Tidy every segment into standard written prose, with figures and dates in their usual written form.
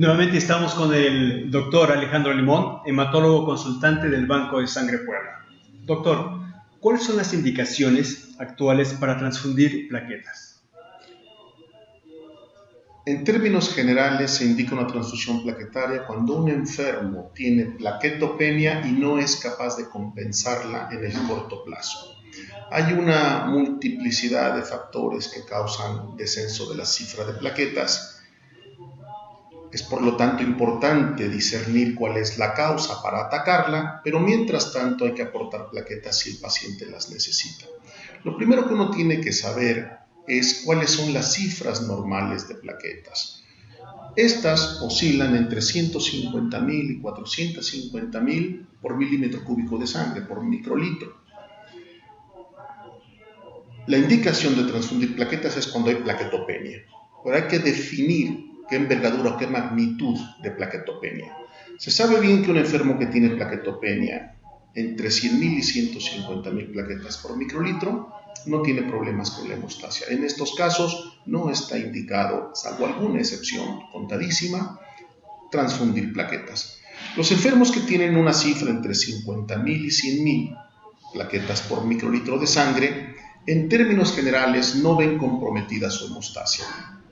Nuevamente estamos con el doctor Alejandro Limón, hematólogo consultante del Banco de Sangre Puebla. Doctor, ¿cuáles son las indicaciones actuales para transfundir plaquetas? En términos generales, se indica una transfusión plaquetaria cuando un enfermo tiene plaquetopenia y no es capaz de compensarla en el corto plazo. Hay una multiplicidad de factores que causan descenso de la cifra de plaquetas. Es por lo tanto importante discernir cuál es la causa para atacarla, pero mientras tanto hay que aportar plaquetas si el paciente las necesita. Lo primero que uno tiene que saber es cuáles son las cifras normales de plaquetas. Estas oscilan entre 150.000 y 450.000 por milímetro cúbico de sangre, por microlitro. La indicación de transfundir plaquetas es cuando hay plaquetopenia, pero hay que definir qué envergadura o qué magnitud de plaquetopenia. Se sabe bien que un enfermo que tiene plaquetopenia entre 100.000 y 150.000 plaquetas por microlitro no tiene problemas con la hemostasia. En estos casos no está indicado, salvo alguna excepción contadísima, transfundir plaquetas. Los enfermos que tienen una cifra entre 50.000 y 100.000 plaquetas por microlitro de sangre, en términos generales no ven comprometida su hemostasia,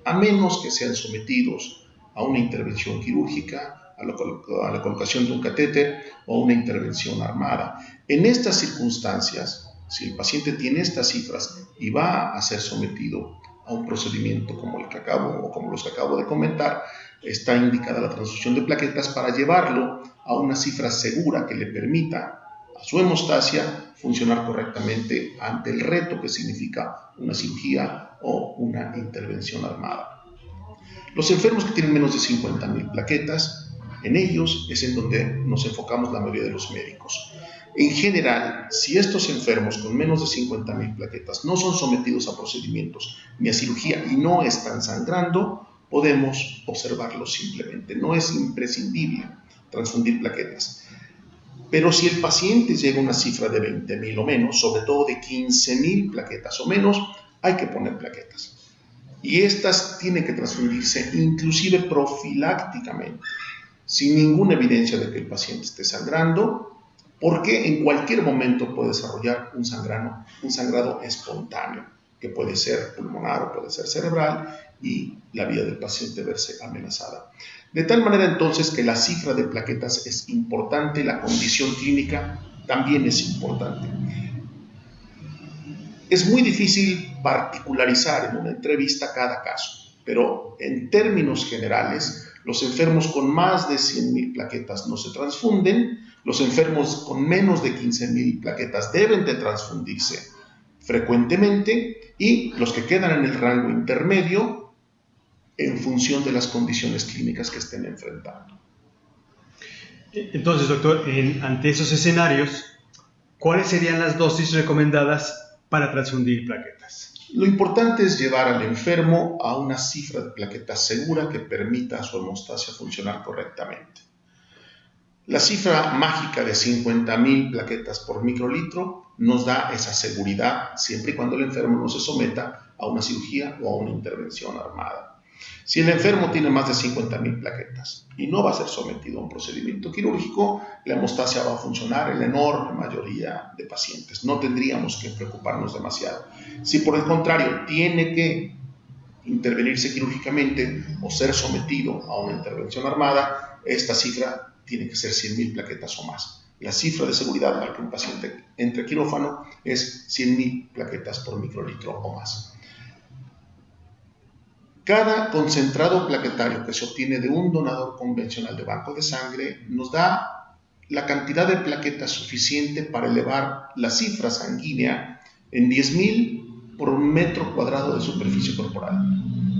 a menos que sean sometidos a una intervención quirúrgica, a la colocación de un catéter o a una intervención armada. En estas circunstancias, si el paciente tiene estas cifras y va a ser sometido a un procedimiento como los que acabo de comentar, está indicada la transfusión de plaquetas para llevarlo a una cifra segura que le permita a su hemostasia funcionar correctamente ante el reto que significa una cirugía o una intervención armada. Los enfermos que tienen menos de 50.000 plaquetas, en ellos es en donde nos enfocamos la mayoría de los médicos. En general, si estos enfermos con menos de 50.000 plaquetas no son sometidos a procedimientos ni a cirugía y no están sangrando, podemos observarlos simplemente. No es imprescindible transfundir plaquetas. Pero si el paciente llega a una cifra de 20.000 o menos, sobre todo de 15.000 plaquetas o menos, hay que poner plaquetas. Y estas tienen que transfundirse inclusive profilácticamente, sin ninguna evidencia de que el paciente esté sangrando, porque en cualquier momento puede desarrollar un sangrado espontáneo, que puede ser pulmonar o puede ser cerebral, y la vida del paciente verse amenazada. De tal manera entonces que la cifra de plaquetas es importante, la condición clínica también es importante. Es muy difícil particularizar en una entrevista cada caso, pero en términos generales, los enfermos con más de 100.000 plaquetas no se transfunden, los enfermos con menos de 15.000 plaquetas deben de transfundirse frecuentemente y los que quedan en el rango intermedio en función de las condiciones clínicas que estén enfrentando. Entonces, doctor, ante esos escenarios, ¿cuáles serían las dosis recomendadas para transfundir plaquetas? Lo importante es llevar al enfermo a una cifra de plaquetas segura que permita a su hemostasia funcionar correctamente. La cifra mágica de 50.000 plaquetas por microlitro nos da esa seguridad siempre y cuando el enfermo no se someta a una cirugía o a una intervención armada. Si el enfermo tiene más de 50.000 plaquetas y no va a ser sometido a un procedimiento quirúrgico, la hemostasia va a funcionar en la enorme mayoría de pacientes. No tendríamos que preocuparnos demasiado. Si por el contrario tiene que intervenirse quirúrgicamente o ser sometido a una intervención armada, esta cifra tiene que ser 100.000 plaquetas o más. La cifra de seguridad para que un paciente entre a quirófano es 100.000 plaquetas por microlitro o más. Cada concentrado plaquetario que se obtiene de un donador convencional de banco de sangre nos da la cantidad de plaquetas suficiente para elevar la cifra sanguínea en 10.000 por metro cuadrado de superficie corporal.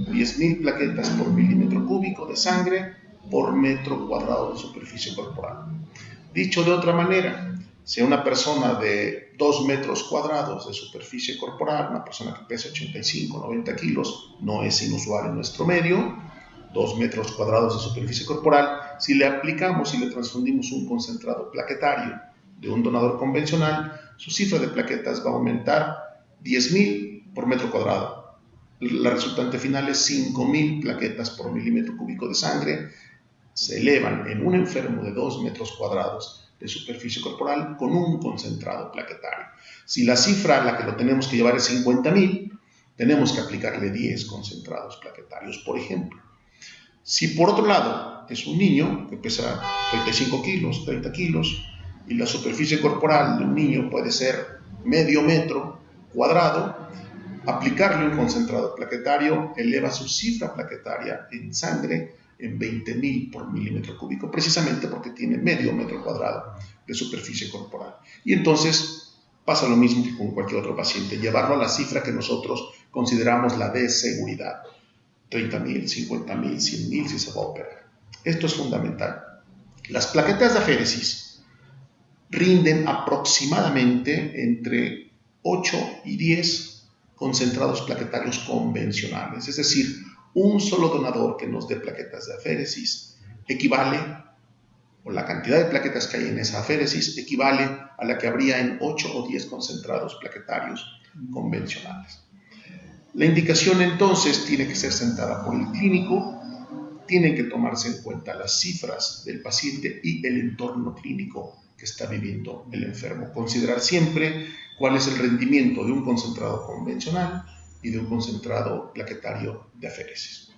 10.000 plaquetas por milímetro cúbico de sangre por metro cuadrado de superficie corporal. Dicho de otra manera, si una persona de 2 metros cuadrados de superficie corporal, una persona que pesa 85, 90 kilos, no es inusual en nuestro medio, 2 metros cuadrados de superficie corporal, si le aplicamos y le transfundimos un concentrado plaquetario de un donador convencional, su cifra de plaquetas va a aumentar 10.000 por metro cuadrado. La resultante final es 5.000 plaquetas por milímetro cúbico de sangre, se elevan en un enfermo de 2 metros cuadrados de superficie corporal con un concentrado plaquetario. Si la cifra a la que lo tenemos que llevar es 50.000, tenemos que aplicarle 10 concentrados plaquetarios, por ejemplo. Si por otro lado es un niño que pesa 35 kilos, 30 kilos, y la superficie corporal de un niño puede ser medio metro cuadrado, aplicarle un concentrado plaquetario eleva su cifra plaquetaria en sangre en 20.000 por milímetro cúbico, precisamente porque tiene medio metro cuadrado de superficie corporal. Y entonces pasa lo mismo que con cualquier otro paciente, llevarlo a la cifra que nosotros consideramos la de seguridad, 30.000, 50.000, 100.000 si se va a operar. Esto es fundamental. Las plaquetas de aféresis rinden aproximadamente entre 8 y 10 concentrados plaquetarios convencionales, es decir, un solo donador que nos dé plaquetas de aféresis equivale, o la cantidad de plaquetas que hay en esa aféresis equivale a la que habría en 8 o 10 concentrados plaquetarios convencionales. La indicación entonces tiene que ser sentada por el clínico, tienen que tomarse en cuenta las cifras del paciente y el entorno clínico que está viviendo el enfermo. Considerar siempre cuál es el rendimiento de un concentrado convencional y de un concentrado plaquetario de aféresis.